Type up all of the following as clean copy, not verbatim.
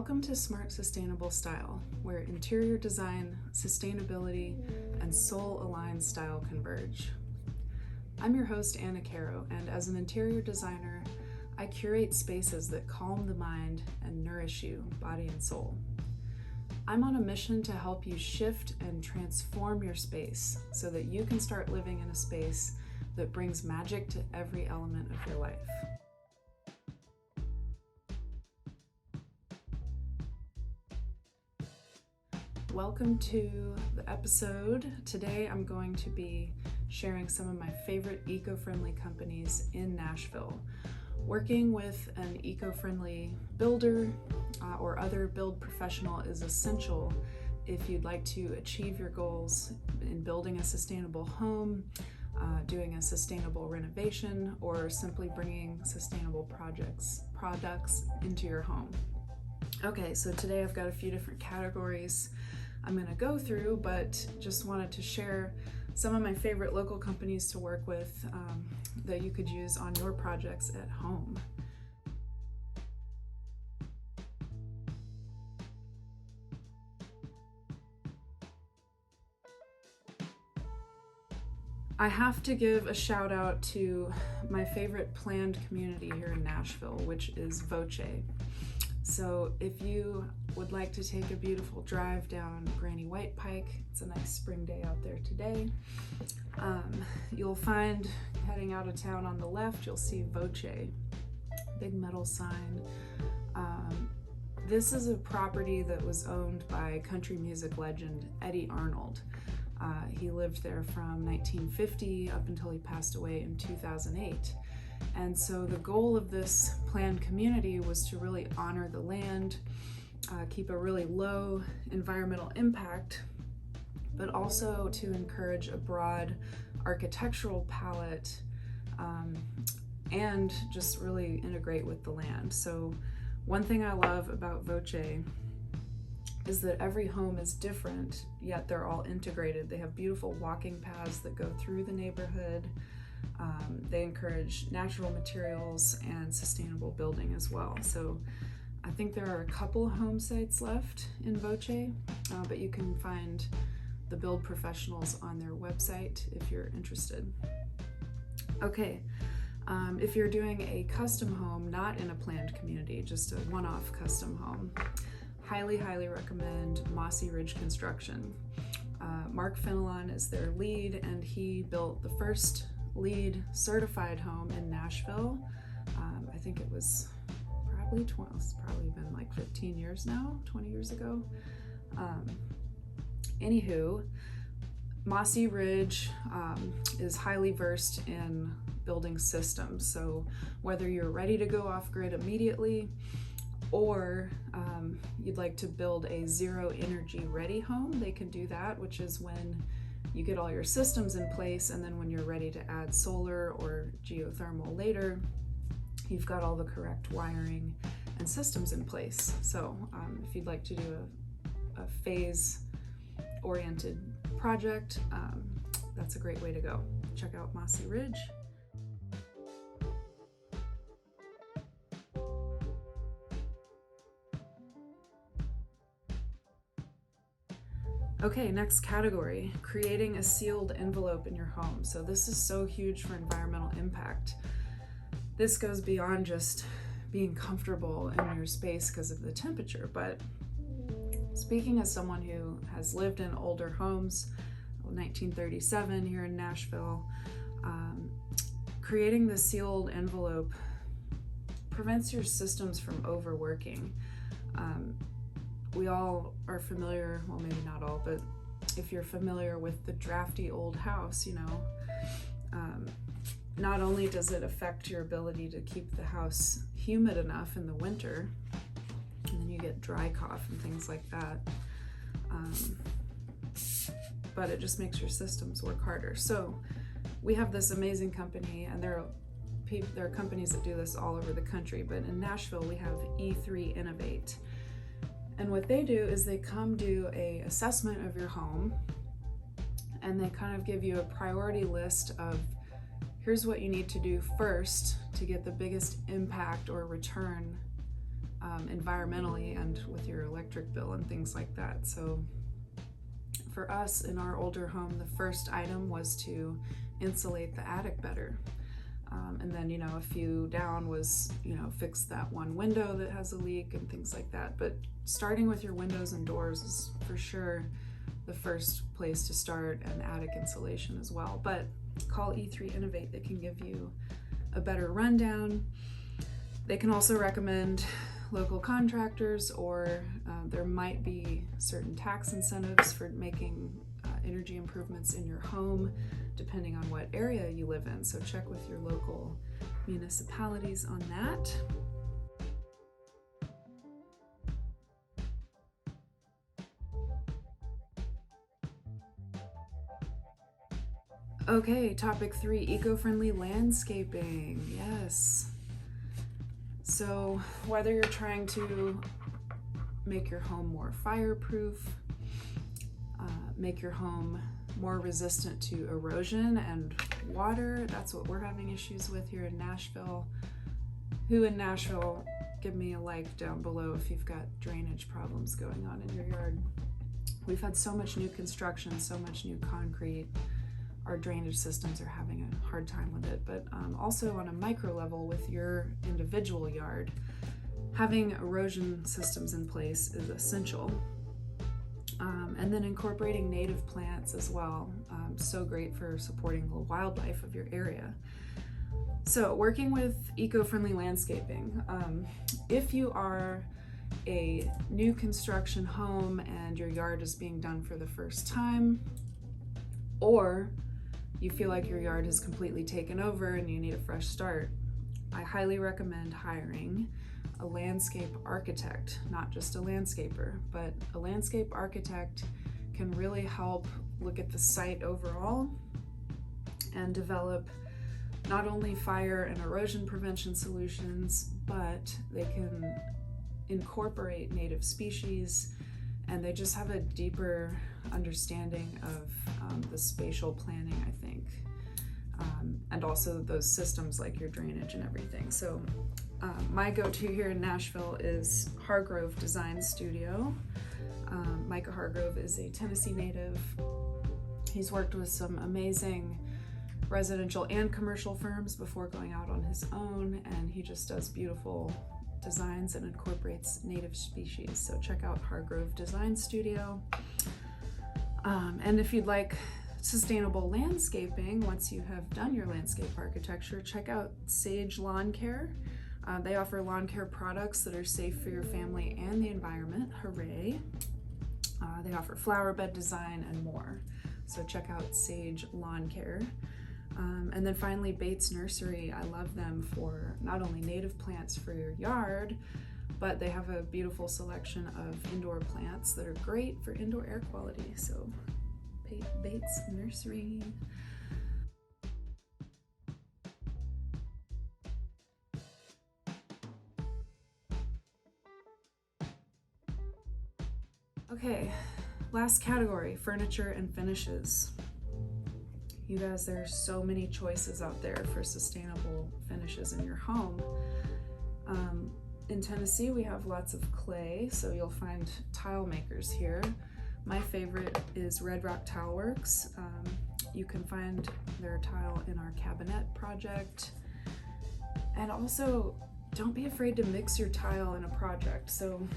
Welcome to Smart Sustainable Style, where interior design, sustainability, and soul-aligned style converge. I'm your host, Caro, and as an interior designer, I curate spaces that calm the mind and nourish you, body and soul. I'm on a mission to help you shift and transform your space so that you can start living in a space that brings magic to every element of your life. Welcome to the episode. Today I'm going to be sharing some of my favorite eco-friendly companies in Nashville. Working with an eco-friendly builder or other build professional is essential if you'd like to achieve your goals in building a sustainable home, doing a sustainable renovation, or simply bringing sustainable products into your home. Okay, so today I've got a few different categories I'm going to go through, but just wanted to share some of my favorite local companies to work with that you could use on your projects at home. I have to give a shout out to my favorite planned community here in Nashville, which is Voce. So if you would like to take a beautiful drive down Granny White Pike, it's a nice spring day out there today, you'll find, heading out of town on the left, you'll see Voce, big metal sign. This is a property that was owned by country music legend Eddie Arnold. He lived there from 1950 up until he passed away in 2008. And so the goal of this planned community was to really honor the land, keep a really low environmental impact, but also to encourage a broad architectural palette and just really integrate with the land. So one thing I love about Voce is that every home is different, yet they're all integrated. They have beautiful walking paths that go through the neighborhood. They encourage natural materials and sustainable building as well. So I think there are a couple home sites left in Voce, but you can find the build professionals on their website if you're interested. Okay, if you're doing a custom home, not in a planned community, just a one-off custom home, highly recommend Mossy Ridge Construction. Mark Fenelon is their lead, and he built the first LEED certified home in Nashville. I think it was it's probably been like 15 years now, 20 years ago. Anywho, Mossy Ridge is highly versed in building systems. So whether you're ready to go off grid immediately or you'd like to build a zero energy ready home, they can do that, which is when you get all your systems in place, and then when you're ready to add solar or geothermal later, you've got all the correct wiring and systems in place. So if you'd like to do a phase-oriented project, that's a great way to go. Check out Mossy Ridge. Okay, next category, creating a sealed envelope in your home. So this is so huge for environmental impact. This goes beyond just being comfortable in your space because of the temperature, but speaking as someone who has lived in older homes, 1937 here in Nashville, creating the sealed envelope prevents your systems from overworking. We all are familiar, well, maybe not all, but if you're familiar with the drafty old house, not only does it affect your ability to keep the house humid enough in the winter, and then you get dry cough and things like that, but it just makes your systems work harder. So we have this amazing company, and there are companies that do this all over the country, but in Nashville we have E3 Innovate. And what they do is they come do an assessment of your home, and they kind of give you a priority list of here's what you need to do first to get the biggest impact or return environmentally and with your electric bill and things like that. So for us in our older home, the first item was to insulate the attic better. And then, a few down was, fix that one window that has a leak and things like that. But starting with your windows and doors is for sure the first place to start, and attic insulation as well. But call E3 Innovate. They can give you a better rundown. They can also recommend local contractors, or there might be certain tax incentives for making energy improvements in your home, depending on what area you live in. So check with your local municipalities on that. Okay, topic 3, eco-friendly landscaping. Yes. So whether you're trying to make your home more fireproof, make your home more resistant to erosion and water, that's what we're having issues with here in Nashville. Who in Nashville, give me a like down below if you've got drainage problems going on in your yard. We've had so much new construction, so much new concrete. Our drainage systems are having a hard time with it. But also on a micro level with your individual yard, having erosion systems in place is essential. And then incorporating native plants as well. So great for supporting the wildlife of your area. So working with eco-friendly landscaping. If you are a new construction home and your yard is being done for the first time, or you feel like your yard has completely taken over and you need a fresh start, I highly recommend hiring a landscape architect, not just a landscaper, but a landscape architect can really help look at the site overall and develop not only fire and erosion prevention solutions, but they can incorporate native species, and they just have a deeper understanding of the spatial planning, I think, and also those systems like your drainage and everything. So my go-to here in Nashville is Hargrove Design Studio. Micah Hargrove is a Tennessee native. He's worked with some amazing residential and commercial firms before going out on his own, and he just does beautiful designs and incorporates native species. So check out Hargrove Design Studio. And if you'd like sustainable landscaping, once you have done your landscape architecture, check out Sage Lawn Care. They offer lawn care products that are safe for your family and the environment. Hooray! They offer flower bed design and more. So check out Sage Lawn Care. And then finally, Bates Nursery. I love them for not only native plants for your yard, but they have a beautiful selection of indoor plants that are great for indoor air quality. So Bates Nursery. Okay, last category, furniture and finishes. You guys, there are so many choices out there for sustainable finishes in your home. In Tennessee, we have lots of clay, so you'll find tile makers here. My favorite is Red Rock Tile Works. You can find their tile in our cabinet project. And also, don't be afraid to mix your tile in a project. So,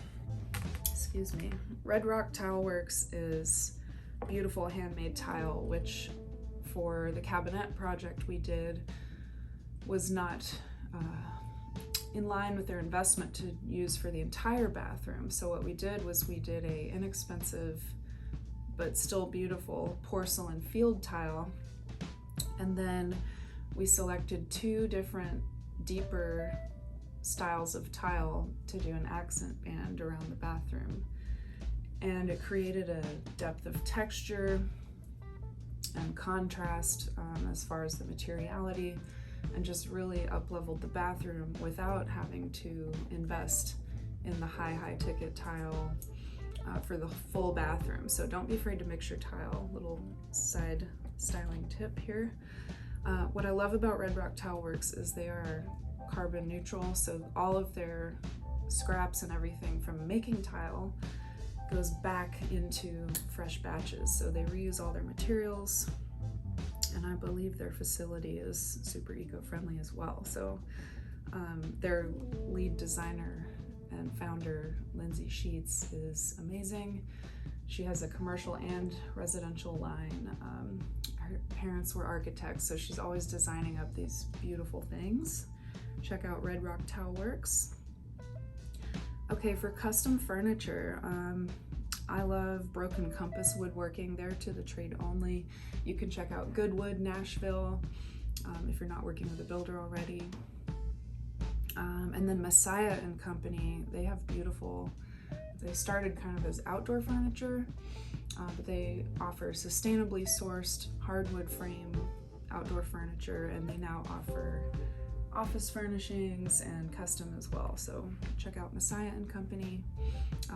excuse me, Red Rock Tile Works is beautiful handmade tile, which for the cabinet project we did was not in line with their investment to use for the entire bathroom. So what we did was we did a inexpensive but still beautiful porcelain field tile, and then we selected 2 different deeper styles of tile to do an accent band around the bathroom, and it created a depth of texture and contrast as far as the materiality, and just really up-leveled the bathroom without having to invest in the high ticket tile for the full bathroom. So don't be afraid to mix your tile. Little side styling tip here. What I love about Red Rock Tile Works is they are carbon neutral, so all of their scraps and everything from making tile goes back into fresh batches. So they reuse all their materials, and I believe their facility is super eco-friendly as well. So their lead designer and founder, Lindsay Sheets, is amazing. She has a commercial and residential line. Her parents were architects, so she's always designing up these beautiful things. Check out Red Rock Tile Works. Okay, for custom furniture, I love Broken Compass Woodworking. They're to the trade only. You can check out Goodwood, Nashville, if you're not working with a builder already. And then Messiah and Company, they have beautiful, they started kind of as outdoor furniture, but they offer sustainably sourced hardwood frame outdoor furniture, and they now offer office furnishings and custom as well. So check out Messiah and Company.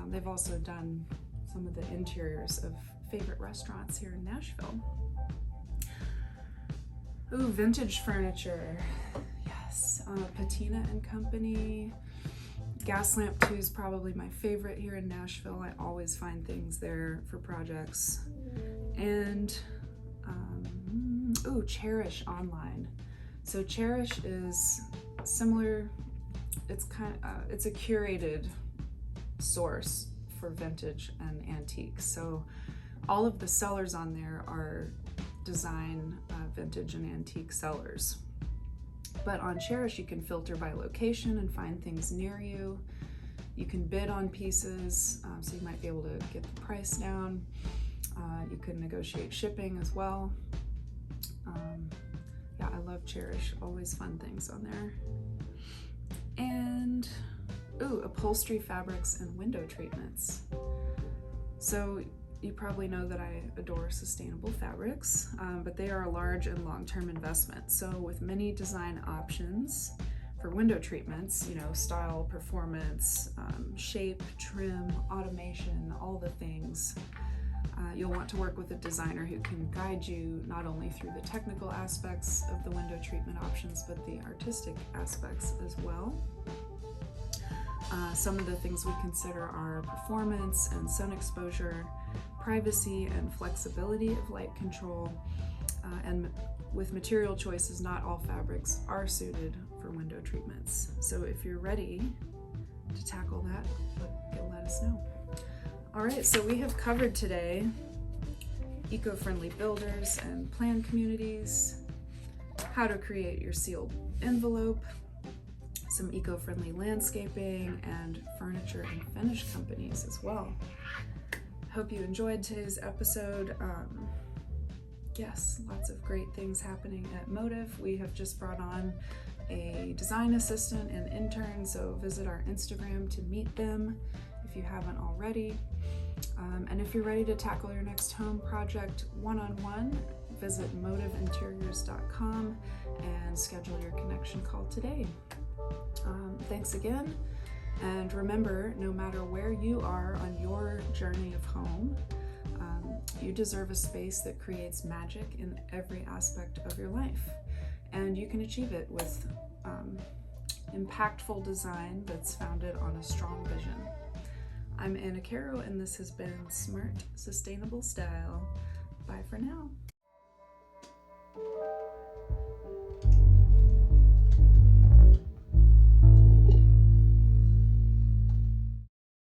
They've also done some of the interiors of favorite restaurants here in Nashville. Ooh, vintage furniture. Yes, Patina and Company. Gaslamp 2 is probably my favorite here in Nashville. I always find things there for projects. And Cherish online. So Cherish is similar. It's it's a curated source for vintage and antique. So all of the sellers on there are design vintage and antique sellers. But on Cherish, you can filter by location and find things near you. You can bid on pieces, so you might be able to get the price down. You can negotiate shipping as well. Yeah, I love Cherish, always fun things on there. And, upholstery fabrics and window treatments. So you probably know that I adore sustainable fabrics, but they are a large and long-term investment. So with many design options for window treatments, style, performance, shape, trim, automation, all the things, you'll want to work with a designer who can guide you not only through the technical aspects of the window treatment options, but the artistic aspects as well. Some of the things we consider are performance and sun exposure, privacy and flexibility of light control, and with material choices, not all fabrics are suited for window treatments. So if you're ready to tackle that, let us know. All right, so we have covered today eco-friendly builders and plan communities, how to create your sealed envelope, some eco-friendly landscaping, and furniture and finish companies as well. Hope you enjoyed today's episode. Yes, lots of great things happening at MOTIV. We have just brought on a design assistant and intern, so visit our Instagram to meet them if you haven't already. And if you're ready to tackle your next home project one-on-one, visit motivinteriors.com and schedule your connection call today. Thanks again, and remember, no matter where you are on your journey of home, you deserve a space that creates magic in every aspect of your life, and you can achieve it with impactful design that's founded on a strong vision. I'm Caro, and this has been Smart Sustainable Style. Bye for now.